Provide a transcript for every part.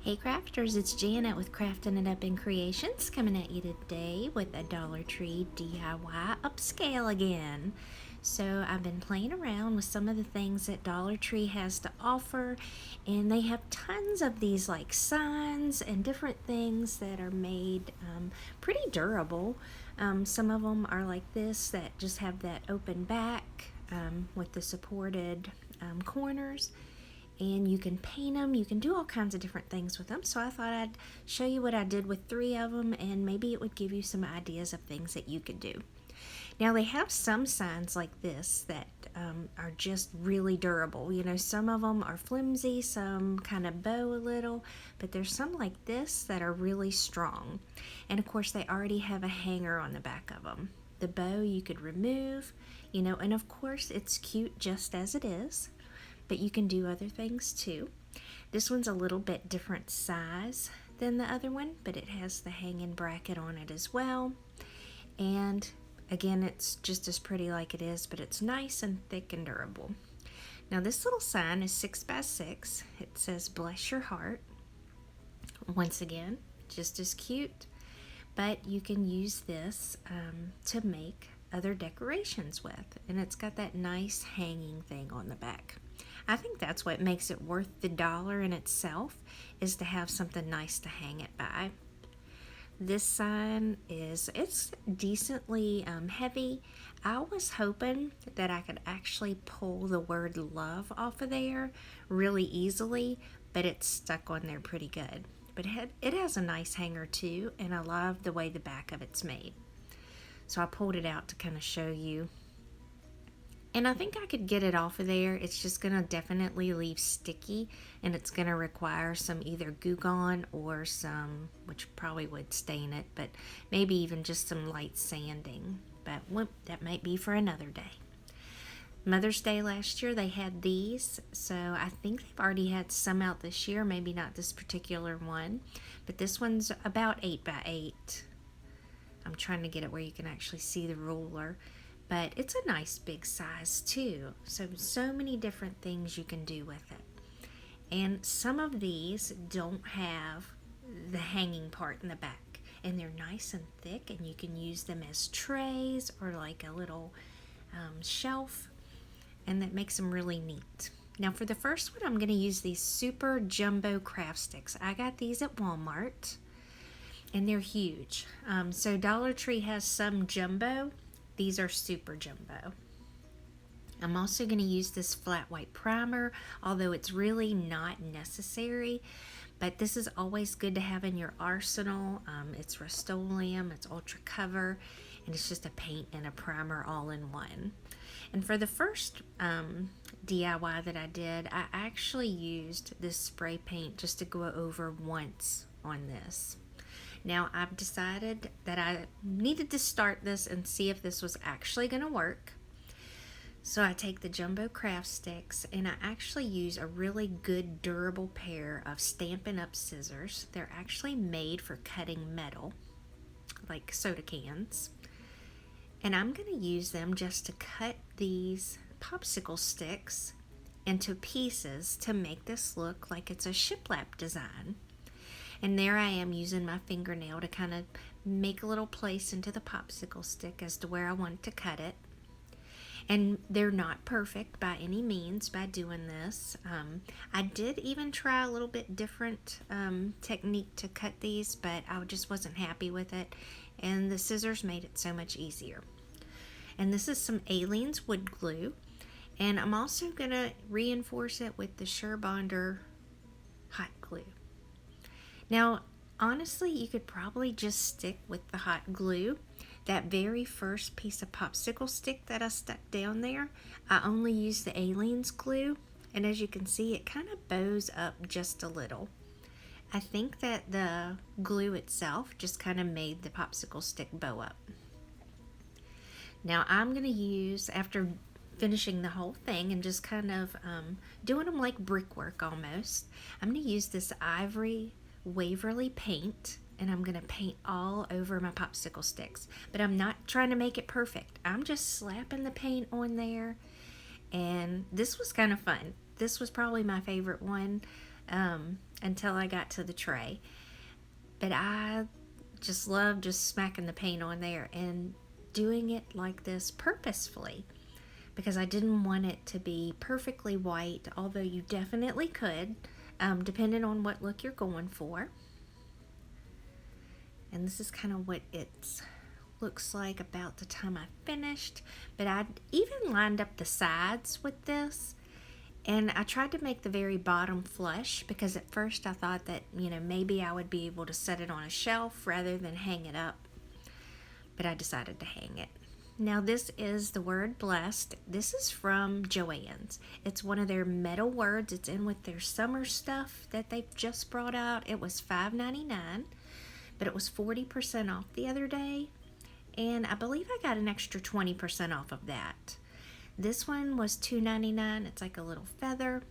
Hey crafters, it's Janet with Crafting It Up in Creations, coming at you today with a Dollar Tree DIY upscale again. So I've been playing around with some of the things that Dollar Tree has to offer, and they have tons of these like signs and different things that are made pretty durable. Some of them are like this that just have that open back with the supported corners, and you can paint them. You can do all kinds of different things with them. So I thought I'd show you what I did with 3 of them, and maybe it would give you some ideas of things that you could do. Now they have some signs like this that are just really durable. You know, some of them are flimsy, some kind of bow a little, but there's some like this that are really strong. And of course they already have a hanger on the back of them. The bow you could remove, you know, and of course it's cute just as it is, but you can do other things too. This one's a little bit different size than the other one, but it has the hanging bracket on it as well. And again, it's just as pretty like it is, but it's nice and thick and durable. Now this little sign is 6 by 6. It says bless your heart. Once again, just as cute, but you can use this to make other decorations with, and it's got that nice hanging thing on the back. I think that's what makes it worth the $1 in itself, is to have something nice to hang it by. This sign it's decently heavy. I was hoping that I could actually pull the word love off of there really easily, but it's stuck on there pretty good. But it has a nice hanger too, and I love the way the back of it's made. So I pulled it out to kind of show you. And I think I could get it off of there. It's just going to definitely leave sticky, and it's going to require some either Goo Gone or some, which probably would stain it, but maybe even just some light sanding. But that might be for another day. Mother's Day last year they had these, so I think they've already had some out this year, maybe not this particular one, but this one's about 8 by 8. I'm trying to get it where you can actually see the ruler, but it's a nice big size too. So many different things you can do with it. And some of these don't have the hanging part in the back, and they're nice and thick, and you can use them as trays or like a little shelf, and that makes them really neat. Now for the first one, I'm going to use these super jumbo craft sticks. I got these at Walmart, and they're huge. So Dollar Tree has some jumbo. These are super jumbo. I'm also going to use this flat white primer, although it's really not necessary, but this is always good to have in your arsenal. It's Rust-Oleum, it's ultra cover, and it's just a paint and a primer all in one. And for the first DIY that I did, I actually used this spray paint just to go over once on this. Now I've decided that I needed to start this and see if this was actually going to work. So I take the jumbo craft sticks, and I actually use a really good durable pair of Stampin' Up scissors. They're actually made for cutting metal, like soda cans. And I'm going to use them just to cut these popsicle sticks into pieces to make this look like it's a shiplap design. And there I am using my fingernail to kind of make a little place into the popsicle stick as to where I want to cut it. And they're not perfect by any means by doing this. I did even try a little bit different technique to cut these, but I just wasn't happy with it. And the scissors made it so much easier. And this is some Aleene's wood glue. And I'm also going to reinforce it with the Surebonder hot glue. Now, honestly, you could probably just stick with the hot glue. That very first piece of popsicle stick that I stuck down there, I only used the Aleene's glue, and as you can see, it kind of bows up just a little. I think that the glue itself just kind of made the popsicle stick bow up. Now I'm going to use, after finishing the whole thing and just kind of doing them like brickwork almost, I'm going to use this Ivory Waverly paint, and I'm going to paint all over my popsicle sticks. But I'm not trying to make it perfect. I'm just slapping the paint on there, and this was kind of fun. This was probably my favorite one. until I got to the tray. But I just love just smacking the paint on there and doing it like this purposefully, because I didn't want it to be perfectly white, although you definitely could, depending on what look you're going for. And this is kind of what it looks like about the time I finished. But I even lined up the sides with this, and I tried to make the very bottom flush, because at first I thought that, maybe I would be able to set it on a shelf rather than hang it up. But I decided to hang it. Now this is the word blessed. This is from Joann's. It's one of their metal words. It's in with their summer stuff that they've just brought out. It was $5.99, but it was 40% off the other day. And I believe I got an extra 20% off of that. This one was $2.99. It's like a little feather.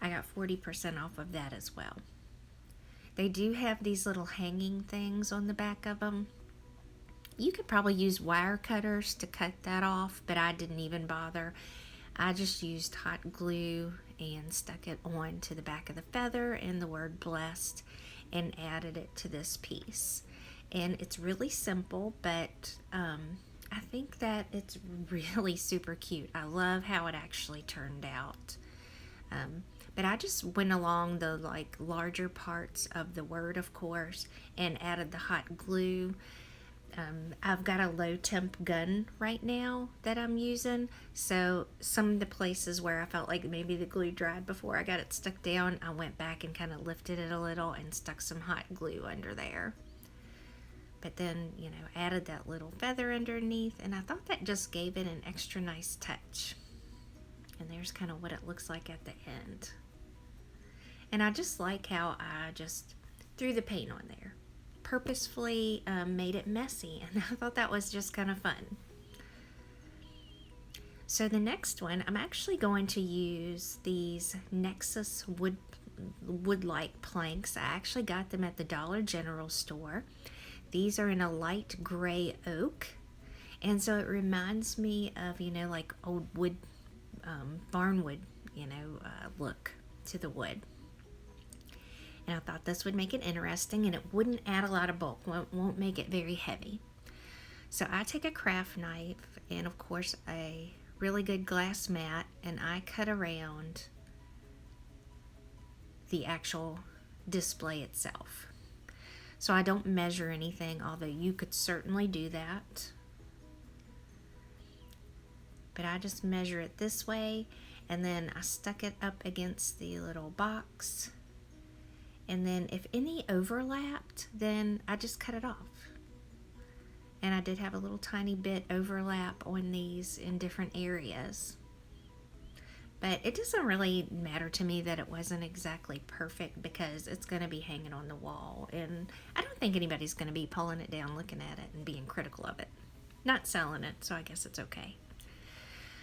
I got 40% off of that as well. They do have these little hanging things on the back of them. You could probably use wire cutters to cut that off, but I didn't even bother. I just used hot glue and stuck it on to the back of the feather and the word blessed and added it to this piece. And it's really simple, but I think that it's really super cute. I love how it actually turned out. But I just went along the larger parts of the word, of course, and added the hot glue. I've got a low temp gun right now that I'm using, so some of the places where I felt like maybe the glue dried before I got it stuck down, I went back and kind of lifted it a little and stuck some hot glue under there. But then, added that little feather underneath, and I thought that just gave it an extra nice touch. And there's kind of what it looks like at the end. And I just like how I just threw the paint on there. Purposefully made it messy, and I thought that was just kind of fun. So the next one, I'm actually going to use these Nexus wood-like planks. I actually got them at the Dollar General store. These are in a light gray oak, and so it reminds me of, like old wood, barnwood, look to the wood. And I thought this would make it interesting, and it wouldn't add a lot of bulk, won't make it very heavy. So I take a craft knife and, of course, a really good glass mat, and I cut around the actual display itself. So I don't measure anything, although you could certainly do that. But I just measure it this way, and then I stuck it up against the little box. And then if any overlapped, then I just cut it off. And I did have a little tiny bit overlap on these in different areas. But it doesn't really matter to me that it wasn't exactly perfect, because it's going to be hanging on the wall. And I don't think anybody's going to be pulling it down, looking at it, and being critical of it. Not selling it, so I guess it's okay.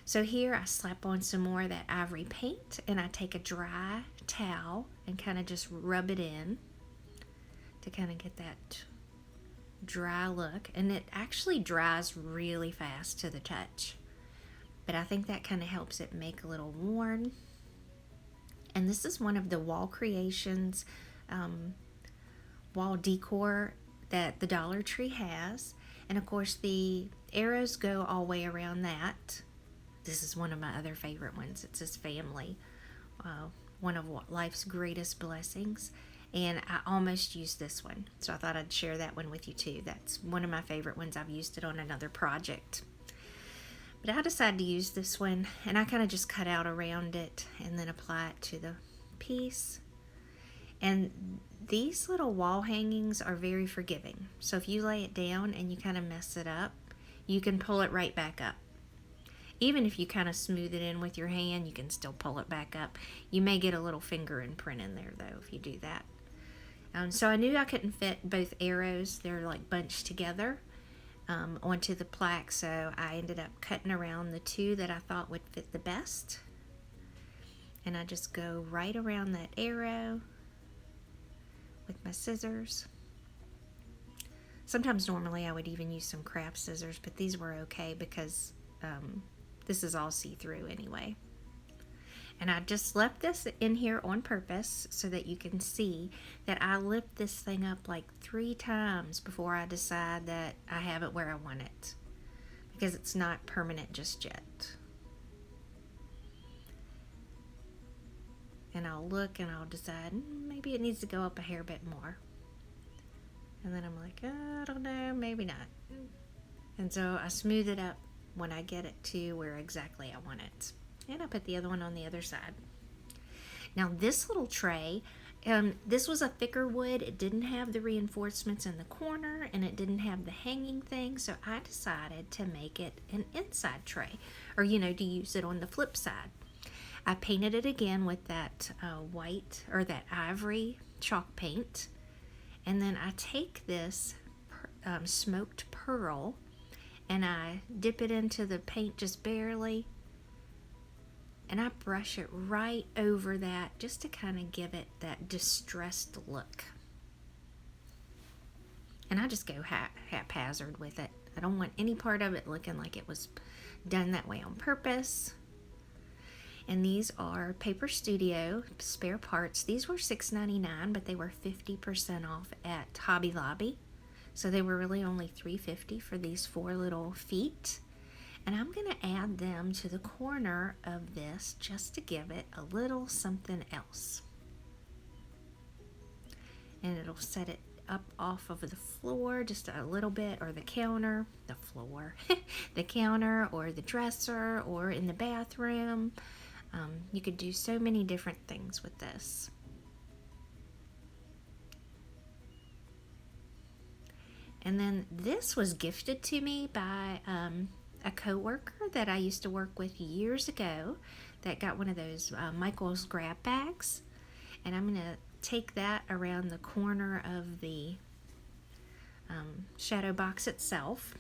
So here I slap on some more of that ivory paint, and I take a dry towel and kind of just rub it in to kind of get that dry look. And it actually dries really fast to the touch, but I think that kind of helps it make a little worn. And this is one of the wall creations, wall decor that the Dollar Tree has. And of course the arrows go all the way around that. This is one of my other favorite ones. It says family, one of life's greatest blessings. And I almost used this one, so I thought I'd share that one with you too. That's one of my favorite ones. I've used it on another project. But I decided to use this one, and I kind of just cut out around it and then apply it to the piece. And these little wall hangings are very forgiving. So if you lay it down and you kind of mess it up, you can pull it right back up. Even if you kind of smooth it in with your hand, you can still pull it back up. You may get a little finger imprint in there, though, if you do that. So I knew I couldn't fit both arrows. They're like bunched together onto the plaque, so I ended up cutting around the two that I thought would fit the best. And I just go right around that arrow with my scissors. Sometimes normally I would even use some craft scissors, but these were okay because this is all see-through anyway. And I just left this in here on purpose so that you can see that I lift this thing up like 3 times before I decide that I have it where I want it, because it's not permanent just yet. And I'll look and I'll decide maybe it needs to go up a hair bit more. And then I'm like, I don't know, maybe not. And so I smooth it up when I get it to where exactly I want it. And I put the other one on the other side. Now this little tray, this was a thicker wood. It didn't have the reinforcements in the corner and it didn't have the hanging thing. So I decided to make it an inside tray, or to use it on the flip side. I painted it again with that white or that ivory chalk paint. And then I take this smoked pearl and I dip it into the paint just barely. And I brush it right over that just to kind of give it that distressed look. And I just go haphazard with it. I don't want any part of it looking like it was done that way on purpose. And these are Paper Studio spare parts. These were $6.99, but they were 50% off at Hobby Lobby. So they were really only $3.50 for these 4 little feet. And I'm going to add them to the corner of this just to give it a little something else. And it'll set it up off of the floor just a little bit, or the counter, the floor, the counter, or the dresser, or in the bathroom. You could do so many different things with this. And then this was gifted to me by a coworker that I used to work with years ago that got one of those Michael's grab bags. And I'm going to take that around the corner of the shadow box itself.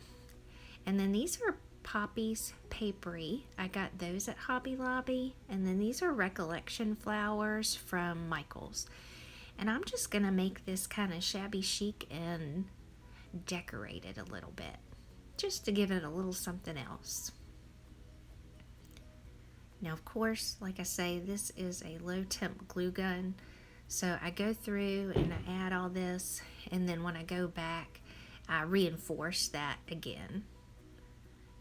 And then these are poppies papery. I got those at Hobby Lobby. And then these are recollection flowers from Michael's. And I'm just going to make this kind of shabby chic and decorate it a little bit, just to give it a little something else. Now, of course, like I say, this is a low temp glue gun. So I go through and I add all this, and then when I go back, I reinforce that again.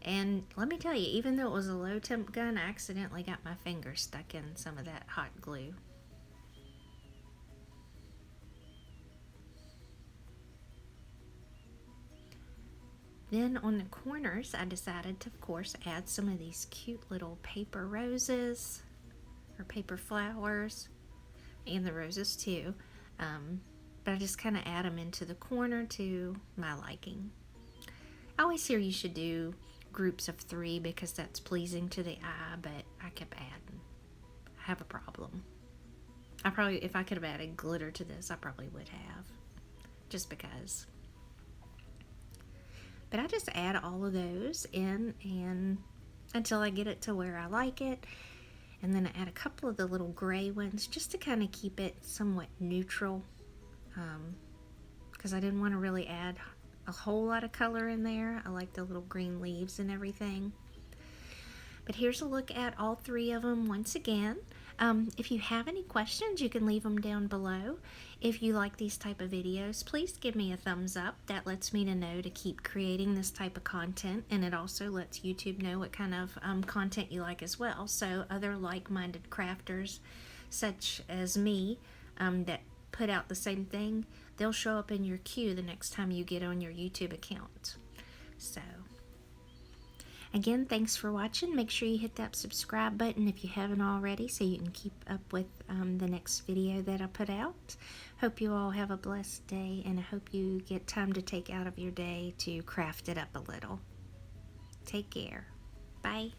And let me tell you, even though it was a low temp gun, I accidentally got my finger stuck in some of that hot glue. Then on the corners, I decided to, of course, add some of these cute little paper roses or paper flowers, and the roses too. But I just kind of add them into the corner to my liking. I always hear you should do groups of 3 because that's pleasing to the eye, but I kept adding. I have a problem. If I could have added glitter to this, I probably would have, just because. But I just add all of those in and until I get it to where I like it. And then I add a couple of the little gray ones just to kind of keep it somewhat neutral, because I didn't want to really add a whole lot of color in there. I like the little green leaves and everything. But here's a look at all 3 of them once again. If you have any questions, you can leave them down below. If you like these type of videos, please give me a thumbs up. That lets me to know to keep creating this type of content, and it also lets YouTube know what kind of content you like as well. So other like-minded crafters, such as me, that put out the same thing, they'll show up in your queue the next time you get on your YouTube account. So again, thanks for watching. Make sure you hit that subscribe button if you haven't already so you can keep up with the next video that I put out. Hope you all have a blessed day, and I hope you get time to take out of your day to craft it up a little. Take care. Bye.